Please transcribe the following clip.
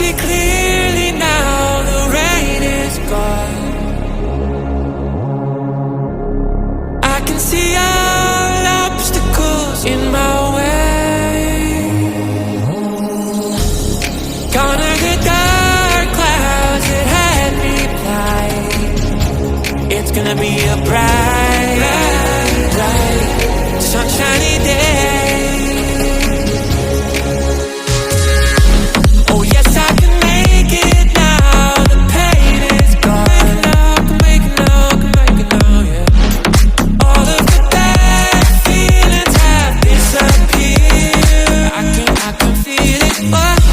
see clearly now, the rain is gone. I can see all obstacles in my way. Gone are the dark clouds that had me blind. It's gonna be a bright, bright, sunshiny day. Oh yes, I can make it now. The pain is gone. Can make it now, yeah. All of the bad feelings have disappeared. I can feel it.